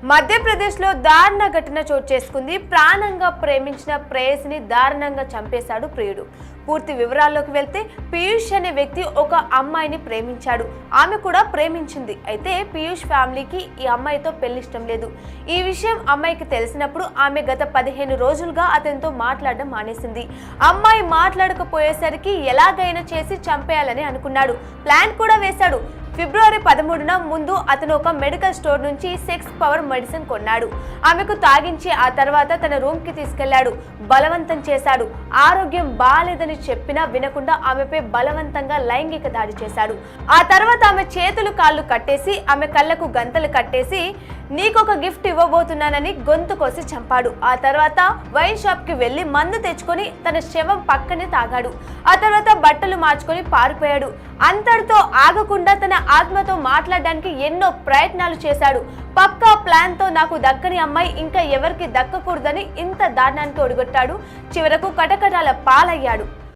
మధ్యప్రదేశ్లో దారుణ ఘటన చోటు చేసుకుంది. ప్రాణంగా ప్రేమించిన ప్రేయసిని దారుణంగా చంపేశాడు ప్రియుడు. పూర్తి వివరాల్లోకి వెళ్తే, పీయూష్ అనే వ్యక్తి ఒక అమ్మాయిని ప్రేమించాడు. ఆమె కూడా ప్రేమించింది. అయితే పీయూష్ ఫ్యామిలీకి ఈ అమ్మాయితో పెళ్లిష్టం లేదు. ఈ విషయం అమ్మాయికి తెలిసినప్పుడు ఆమె గత 15 రోజులుగా అతనితో మాట్లాడడం మానేసింది. అమ్మాయి మాట్లాడకపోయేసరికి ఎలాగైనా చేసి చంపేయాలని అనుకున్నాడు. ప్లాన్ కూడా వేశాడు. ఫిబ్రవరి 13న ముందు అతను ఒక మెడికల్ స్టోర్ నుంచి సెక్స్ పవర్ మెడిసిన్ కొన్నాడు. ఆమెకు తాగించి ఆ తర్వాత తన రూమ్ కి తీసుకెళ్లాడు. బలవంతం చేశాడు. ఆరోగ్యం బాలేదని చెప్పినా వినకుండా ఆమెపై బలవంతంగా లైంగిక దాడి చేశాడు. ఆ తర్వాత ఆమె చేతులు కాళ్ళు కట్టేసి, ఆమె కళ్ళకు గంతలు కట్టేసి, నీకొక గిఫ్ట్ ఇవ్వబోతున్నానని గొంతు కోసి చంపాడు. ఆ తర్వాత వైన్ షాప్ కి వెళ్లి మందు తెచ్చుకొని తన శవం పక్కనే తాగాడు. ఆ తర్వాత బట్టలు మార్చుకొని పారిపోయాడు. అంతటితో ఆగకుండా తన ఆత్మతో మాట్లాడడానికి ఎన్నో ప్రయత్నాలు చేశాడు. పక్కా ప్లాన్ తో నాకు దక్కని అమ్మాయి ఇంకా ఎవరికి దక్కకూడదని ఇంత దారుణానికి ఒడిగొట్టాడు. చివరకు కటకటాల పాలయ్యాడు.